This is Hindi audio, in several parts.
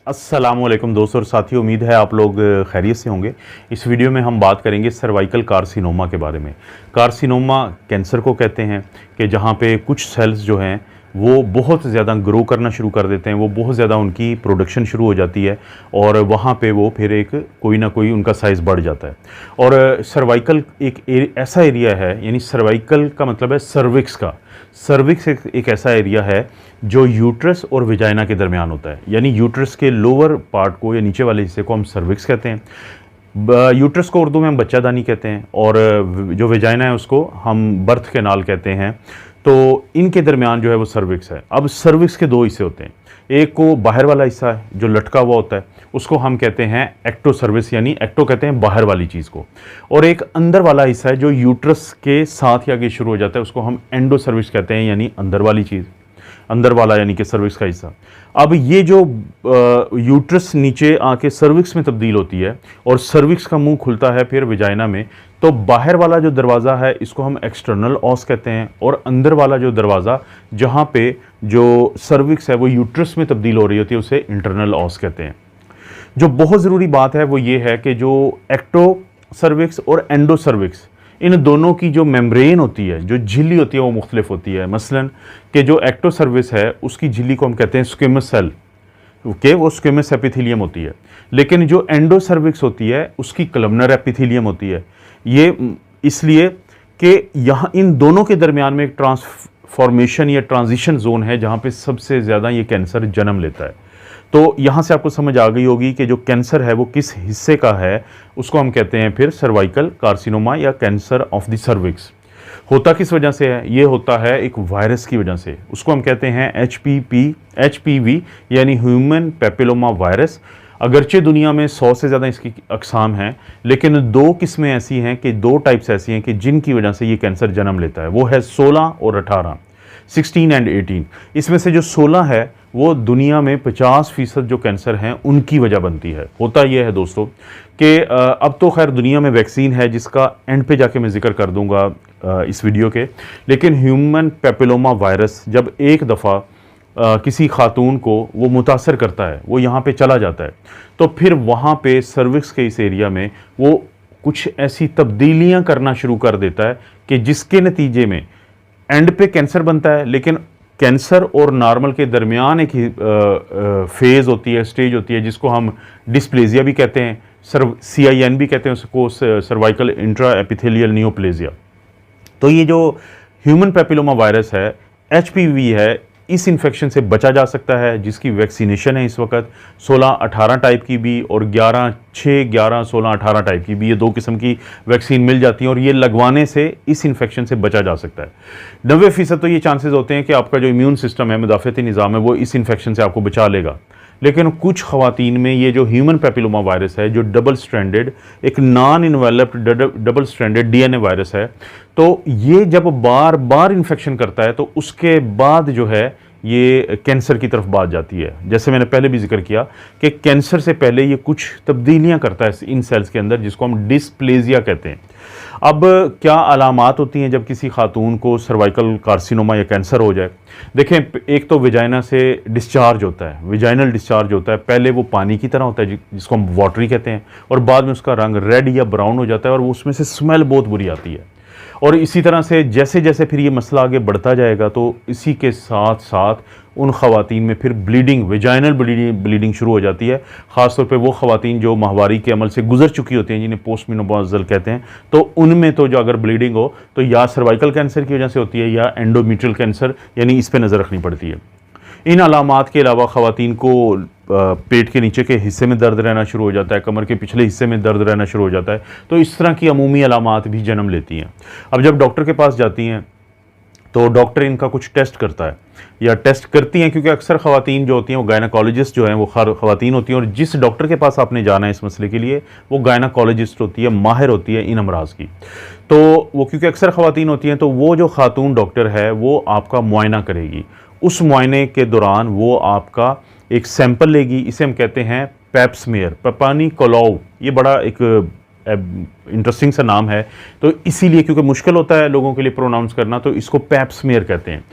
अस्सलामुअलैकुम दोस्तों और साथियों, उम्मीद है आप लोग खैरियत से होंगे। इस वीडियो में हम बात करेंगे सर्वाइकल कार्सिनोमा के बारे में। कार्सिनोमा कैंसर को कहते हैं कि जहाँ पे कुछ सेल्स जो हैं वो बहुत ज़्यादा ग्रो करना शुरू कर देते हैं, वो बहुत ज़्यादा उनकी प्रोडक्शन शुरू हो जाती है और वहाँ पे वो फिर एक कोई ना कोई उनका साइज़ बढ़ जाता है। और सर्वाइकल एक ऐसा एरिया है, यानी सर्वाइकल का मतलब है सर्विक्स का। सर्विक्स एक ऐसा एरिया है जो यूट्रस और विजाइना के दरमियान होता है, यानी यूट्रस के लोअर पार्ट को या नीचे वाले हिस्से को हम सर्विक्स कहते हैं। यूट्रस को उर्दू में हम बच्चादानी कहते हैं और जो विजाइना है उसको हम बर्थ कैनाल कहते हैं। तो इनके दरमियान जो है वो सर्विक्स है। अब सर्विक्स के दो हिस्से होते हैं, एक को बाहर वाला हिस्सा है जो लटका हुआ होता है, उसको हम कहते हैं एक्टो सर्विस, यानी एक्टो कहते हैं बाहर वाली चीज़ को, और एक अंदर वाला हिस्सा है जो यूट्रस के साथ ही आगे शुरू हो जाता है, उसको हम एंडो सर्विस कहते हैं, यानी अंदर वाली चीज़, अंदर वाला यानी कि सर्विक्स का हिस्सा। अब ये जो यूट्रस नीचे आके सर्विक्स में तब्दील होती है और सर्विक्स का मुंह खुलता है फिर विजाइना में, तो बाहर वाला जो दरवाज़ा है इसको हम एक्सटर्नल ऑस कहते हैं, और अंदर वाला जो दरवाज़ा जहाँ पे जो सर्विक्स है वो यूट्रस में तब्दील हो रही होती है उसे इंटरनल ऑस कहते हैं। जो बहुत ज़रूरी बात है वो ये है कि जो एक्टो सर्विक्स और एंडो सर्विक्स, इन दोनों की जो मेम्ब्रेन होती है, जो झिल्ली होती है वो मुख्तलिफ होती है। मसलन कि जो एक्टो सर्विस है उसकी झिल्ली को हम कहते हैं स्क्विमस सेल, ओके, वो स्क्विमस एपिथेलियम होती है, लेकिन जो एंडो सर्विक्स होती है उसकी कलमनर एपिथेलियम होती है। ये इसलिए कि यहाँ इन दोनों के दरमियान में एक ट्रांसफॉर्मेशन या ट्रांजिशन जोन है जहाँ पे सबसे ज़्यादा ये कैंसर जन्म लेता है। तो यहाँ से आपको समझ आ गई होगी कि जो कैंसर है वो किस हिस्से का है, उसको हम कहते हैं फिर सर्वाइकल कार्सिनोमा या कैंसर ऑफ द सर्विक्स। होता किस वजह से है? ये होता है एक वायरस की वजह से, उसको हम कहते हैं HPV यानी ह्यूमन पैपिलोमा वायरस। अगरचे दुनिया में 100 से ज़्यादा इसकी अकसाम हैं, लेकिन दो किस्में ऐसी हैं कि दो टाइप्स ऐसी हैं कि जिनकी वजह से ये कैंसर जन्म लेता है, वो है 16 और 18, 16 एंड 18। इसमें से जो 16 है वो दुनिया में 50% जो कैंसर हैं उनकी वजह बनती है। होता यह है दोस्तों कि अब तो खैर दुनिया में वैक्सीन है जिसका एंड पे जाके मैं जिक्र कर दूंगा इस वीडियो के, लेकिन ह्यूमन पैपिलोमा वायरस जब एक दफ़ा किसी खातून को वो मुतासर करता है, वो यहाँ पे चला जाता है, तो फिर वहाँ पे सर्विक्स के इस एरिया में वो कुछ ऐसी तब्दीलियाँ करना शुरू कर देता है कि जिसके नतीजे में एंड पे कैंसर बनता है। लेकिन कैंसर और नॉर्मल के दरमियान एक फेज़ होती है, स्टेज होती है, जिसको हम डिस्प्लेजिया भी कहते हैं, CIN भी कहते हैं उसको, सर्वाइकल इंट्रा एपिथेलियल नियोप्लेजिया। तो ये जो ह्यूमन पैपिलोमा वायरस है, HPV है, इस इन्फेक्शन से बचा जा सकता है, जिसकी वैक्सीनेशन है इस वक्त 16-18 टाइप की भी और 11-6-11-16-18 टाइप की भी, ये दो किस्म की वैक्सीन मिल जाती हैं और ये लगवाने से इस इन्फेक्शन से बचा जा सकता है। 90% तो ये चांसेस होते हैं कि आपका जो इम्यून सिस्टम है, मुदाफ़ती निज़ाम है, वो इस इन्फेक्शन से आपको बचा लेगा। लेकिन कुछ ख़वातीन में ये जो ह्यूमन पैपिलोमा वायरस है, जो डबल स्ट्रैंडेड, एक non enveloped double stranded DNA virus है, तो ये जब बार बार इन्फेक्शन करता है तो उसके बाद जो है ये कैंसर की तरफ बात जाती है। जैसे मैंने पहले भी जिक्र किया कि कैंसर से पहले ये कुछ तब्दीलियां करता है इन सेल्स के अंदर, जिसको हम डिस्प्लेजिया कहते हैं। अब क्या अलामात होती हैं जब किसी खातून को सर्वाइकल कार्सिनोमा या कैंसर हो जाए? देखें, एक तो विजाइना से डिस्चार्ज होता है, विजाइनल डिस्चार्ज होता है। पहले वो पानी की तरह होता है जिसको हम वाटरी कहते हैं, और बाद में उसका रंग रेड या ब्राउन हो जाता है और उसमें से स्मेल बहुत बुरी आती है। और इसी तरह से जैसे जैसे फिर ये मसला आगे बढ़ता जाएगा तो इसी के साथ साथ उन ख़वातीन में फिर ब्लीडिंग, विजाइनल ब्लीडिंग शुरू हो जाती है। ख़ासतौर पे वो ख़वातीन जो माहवारी के अमल से गुजर चुकी होती हैं, जिन्हें पोस्ट मेनोपॉज़ल कहते हैं, तो उनमें तो जो अगर ब्लीडिंग हो तो या सर्वाइकल कैंसर की वजह से होती है या एंडोमेट्रियल कैंसर, यानी इस पर नज़र रखनी पड़ती है। इन अलामात के अलावा ख़वातीन को पेट के नीचे के हिस्से में दर्द रहना शुरू हो जाता है, कमर के पिछले हिस्से में दर्द रहना शुरू हो जाता है। तो इस तरह की अमूमी अलामात भी जन्म लेती हैं। अब जब डॉक्टर के पास जाती हैं तो डॉक्टर इनका कुछ टेस्ट करता है या टेस्ट करती हैं, क्योंकि अक्सर ख़वातीन जो होती हैं वो गायनाकोलॉजिस्ट जो हैं वो ख़वातीन होती हैं, और जिस डॉक्टर के पास आपने जाना है इस मसले के लिए वो गायनाकोलॉजिस्ट होती है, माहिर होती है इन अमराज की। तो वो क्योंकि अक्सर ख़वातीन होती हैं तो वो जो खातून डॉक्टर है वो आपका मुआयना करेगी। उस मुआयने के दौरान वो आपका एक सैंपल लेगी, इसे हम कहते हैं पैप स्मीयर, पपानी कोलाउ। ये बड़ा एक इंटरेस्टिंग सा नाम है, तो इसीलिए क्योंकि मुश्किल होता है लोगों के लिए प्रोनाउंस करना, तो इसको पैप स्मीयर कहते हैं।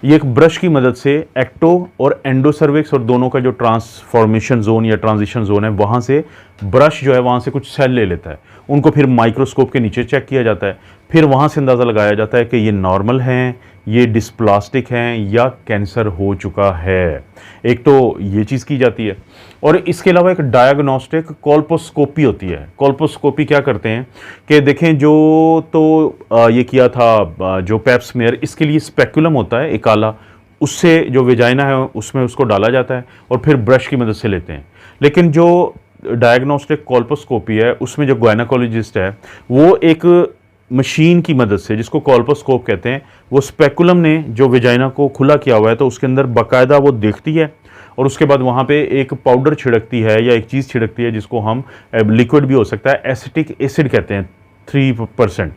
ये एक ब्रश की मदद से एक्टो और एंडोसर्विक्स और दोनों का जो ट्रांसफॉर्मेशन जोन या ट्रांजिशन जोन है, वहाँ से ब्रश जो है वहाँ से कुछ सेल ले लेता है, उनको फिर माइक्रोस्कोप के नीचे चेक किया जाता है, फिर वहाँ से अंदाज़ा लगाया जाता है कि ये नॉर्मल हैं, ये डिस्प्लास्टिक हैं या कैंसर हो चुका है। एक तो ये चीज़ की जाती है, और इसके अलावा एक डायग्नोस्टिक कोल्पोस्कोपी होती है। कोल्पोस्कोपी क्या करते हैं कि देखें, जो तो ये किया था जो पैप स्मीयर, इसके लिए स्पेकुलम होता है एक काला, उससे जो वेजाइना है उसमें उसको डाला जाता है और फिर ब्रश की मदद से लेते हैं। लेकिन जो डायग्नोस्टिक कोल्पोस्कोपी है उसमें जो गायनाकोलॉजिस्ट है वो एक मशीन की मदद से, जिसको कोल्पोस्कोप कहते हैं, वो स्पेकुलम ने जो वेजाइना को खुला किया हुआ है तो उसके अंदर बाकायदा वो देखती है और उसके बाद वहाँ पे एक पाउडर छिड़कती है या एक चीज़ छिड़कती है जिसको हम लिक्विड भी हो सकता है, एसिटिक एसिड कहते हैं 3%।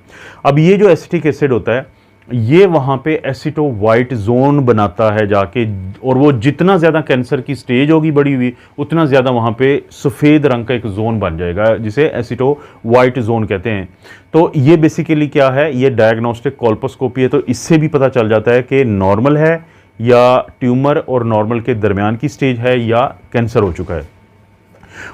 अब ये जो एसिटिक एसिड होता है ये वहाँ पे एसिटो वाइट जोन बनाता है जाके, और वो जितना ज़्यादा कैंसर की स्टेज होगी बढ़ी हुई उतना ज़्यादा वहाँ पे सफ़ेद रंग का एक जोन बन जाएगा जिसे एसिटो वाइट जोन कहते हैं। तो ये बेसिकली क्या है, ये डायग्नोस्टिक कोल्पोस्कोपी है। तो इससे भी पता चल जाता है कि नॉर्मल है या ट्यूमर और नॉर्मल के दरमियान की स्टेज है या कैंसर हो चुका है।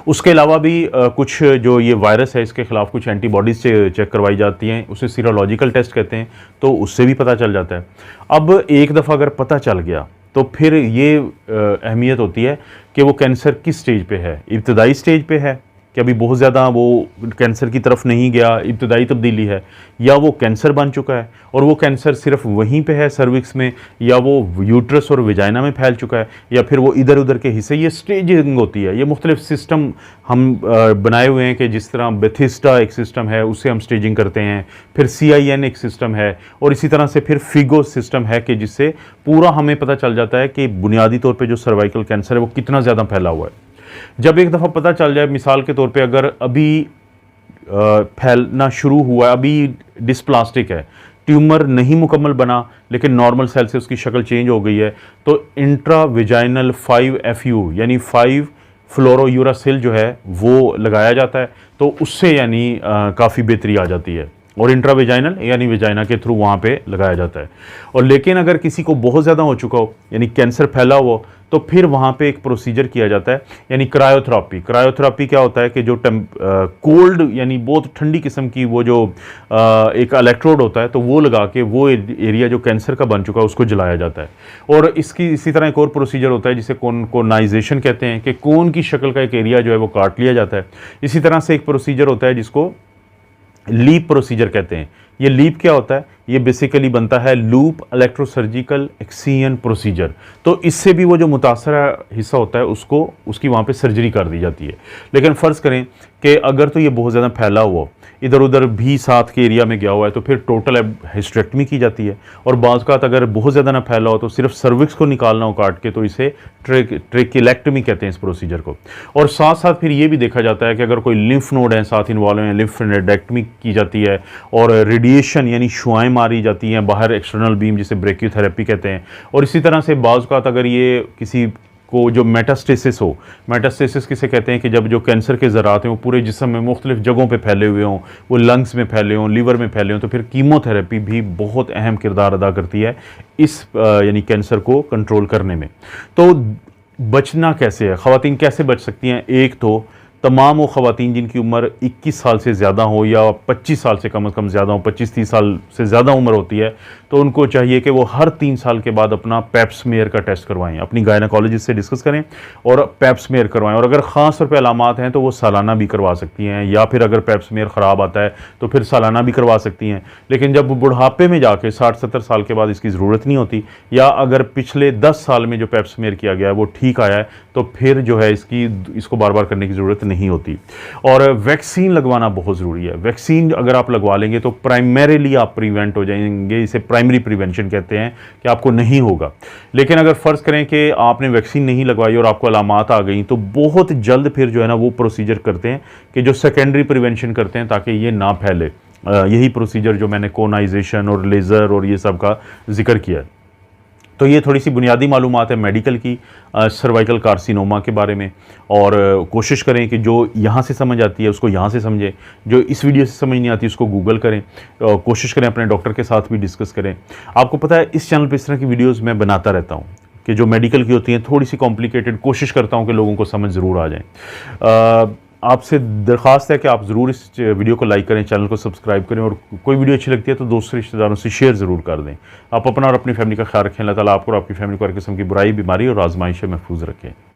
उसके अलावा भी कुछ जो ये वायरस है इसके खिलाफ कुछ एंटीबॉडीज चेक करवाई जाती हैं, उसे सीरोलॉजिकल टेस्ट कहते हैं, तो उससे भी पता चल जाता है। अब एक दफ़ा अगर पता चल गया तो फिर ये अहमियत होती है कि वो कैंसर किस स्टेज पे है। इब्तदाई स्टेज पे है कि अभी बहुत ज़्यादा वो कैंसर की तरफ नहीं गया, इब्तदाई तब्दीली है, या वो कैंसर बन चुका है और वो कैंसर सिर्फ वहीं पे है सर्विक्स में, या वो यूट्रस और विजाइना में फैल चुका है, या फिर वो इधर उधर के हिस्से। ये स्टेजिंग होती है, ये मुख्तलिफ सिस्टम हम बनाए हुए हैं कि जिस तरह बेथिस्टा एक सिस्टम है उससे हम स्टेजिंग करते हैं, फिर CIN एक सिस्टम है, और इसी तरह से फिर फिगो सिस्टम है कि जिससे पूरा हमें पता चल जाता है कि बुनियादी तौर पर जो सर्वाइकल कैंसर है वो कितना ज़्यादा फैला हुआ है। जब एक दफ़ा पता चल जाए, मिसाल के तौर पे अगर अभी फैलना शुरू हुआ, अभी डिस्प्लास्टिक है, ट्यूमर नहीं मुकम्मल बना लेकिन नॉर्मल सेल से उसकी शक्ल चेंज हो गई है, तो इंट्राविजाइनल 5FU यानी 5 फ्लोरोयूरासिल जो है वो लगाया जाता है, तो उससे यानी काफ़ी बेहतरी आ जाती है। और इंट्राविजाइनल यानी विजाइना के थ्रू वहाँ पे लगाया जाता है। और लेकिन अगर किसी को बहुत ज़्यादा हो चुका हो यानी कैंसर फैला हो, तो फिर वहाँ पे एक प्रोसीजर किया जाता है यानी क्रायोथेरेपी। क्रायोथेरेपी क्या होता है कि जो कोल्ड यानी बहुत ठंडी किस्म की वो जो एक इलेक्ट्रोड होता है, तो वो लगा के वो एरिया जो कैंसर का बन चुका है उसको जलाया जाता है। और इसकी इसी तरह एक और प्रोसीजर होता है जिसे कोनाइजेशन कहते हैं कि कोन की शक्ल का एक एरिया जो है वो काट लिया जाता है। इसी तरह से एक प्रोसीजर होता है जिसको लीप प्रोसीजर कहते हैं। ये लीप क्या होता है, ये बेसिकली बनता है लूप इलेक्ट्रोसर्जिकल एक्सियन प्रोसीजर। तो इससे भी वो जो मुतासरा हिस्सा होता है उसको उसकी वहाँ पे सर्जरी कर दी जाती है। लेकिन फ़र्ज़ करें कि अगर तो ये बहुत ज़्यादा फैला हुआ, इधर उधर भी साथ के एरिया में गया हुआ है, तो फिर टोटल हिस्टेक्टमी की जाती है। और बाज़ का अगर बहुत ज़्यादा ना फैला हो तो सिर्फ सर्विक्स को निकालना हो काट के, तो इसे ट्रेकिलेक्टमी कहते हैं इस प्रोसीजर को। और साथ साथ फिर ये भी देखा जाता है कि अगर कोई लिम्फ नोड है साथ इन्वॉल्व हैं, लिम्फेडेक्टमी की जाती है, और रेडिएशन यानी शुआएँ मारी जाती हैं बाहर, एक्सटर्नल बीम जिसे ब्रेकियोथेरेपी कहते हैं। और इसी तरह से बाज़ का अगर ये किसी को जो मेटास्टेसिस हो, मेटास्टेसिस किसे कहते हैं कि जब जो कैंसर के ज़रात हैं वो पूरे जिस्म में मुख्तलिफ जगहों पे फैले हुए हों, वो लंग्स में फैले हों, लीवर में फैले हों, तो फिर कीमोथेरेपी भी बहुत अहम किरदार अदा करती है इस यानी कैंसर को कंट्रोल करने में। तो बचना कैसे है, ख़वातीन कैसे बच सकती हैं? एक तो तमाम वो ख़वातीन जिनकी उम्र 21 साल से ज़्यादा हो या 25 साल से कम ज़्यादा हो, 25-30 साल से ज़्यादा उम्र होती है, तो उनको चाहिए कि वो हर 3 साल के बाद अपना पैप स्मीयर का टेस्ट करवाएं, अपनी गायनाकोलॉजिस्ट से डिस्कस करें और पैप स्मीयर करवाएं। और अगर ख़ास तौर पे अलामात हैं तो वो सालाना भी करवा सकती हैं, या फिर अगर पैप स्मीयर ख़राब आता है तो फिर सालाना भी करवा सकती हैं। लेकिन जब बुढ़ापे में जाके 60-70 साल के बाद इसकी ज़रूरत नहीं होती, या अगर पिछले 10 साल में जो पैप स्मीयर किया गया है वो ठीक आया है, तो फिर जो है इसको बार बार करने की ज़रूरत नहीं होती। और वैक्सीन लगवाना बहुत ज़रूरी है। वैक्सीन अगर आप लगवा लेंगे तो प्राइमरीली आप प्रिवेंट हो जाएंगे, इसे प्राइमरी प्रिवेंशन कहते हैं कि आपको नहीं होगा। लेकिन अगर फ़र्ज़ करें कि आपने वैक्सीन नहीं लगवाई और आपको अलामात आ गई, तो बहुत जल्द फिर जो है ना वो प्रोसीजर करते हैं कि जो सेकेंडरी प्रिवेंशन करते हैं ताकि ये ना फैले। यही प्रोसीजर जो मैंने कोनाइजेशन और लेज़र और ये सब का जिक्र किया है। तो ये थोड़ी सी बुनियादी मालूमात है मेडिकल की सर्वाइकल कार्सिनोमा के बारे में। और कोशिश करें कि जो यहाँ से समझ आती है उसको यहाँ से समझें, जो इस वीडियो से समझ नहीं आती उसको गूगल करें, कोशिश करें अपने डॉक्टर के साथ भी डिस्कस करें। आपको पता है इस चैनल पे इस तरह की वीडियोज़ मैं बनाता रहता हूँ कि जो मेडिकल की होती हैं थोड़ी सी कॉम्प्लिकेटेड, कोशिश करता हूँ कि लोगों को समझ ज़रूर आ जाए। आपसे दरख्वास्त है कि आप ज़रूर इस वीडियो को लाइक करें, चैनल को सब्सक्राइब करें, और कोई वीडियो अच्छी लगती है तो दोस्तों रिश्तेदारों से शेयर ज़रूर कर दें। आप अपना और अपनी फैमिली का ख्याल रखें। अल्लाह ताला आपको और आपकी फैमिली को हर किस्म की बुराई, बीमारी और आजमाइश से महफूज रखें।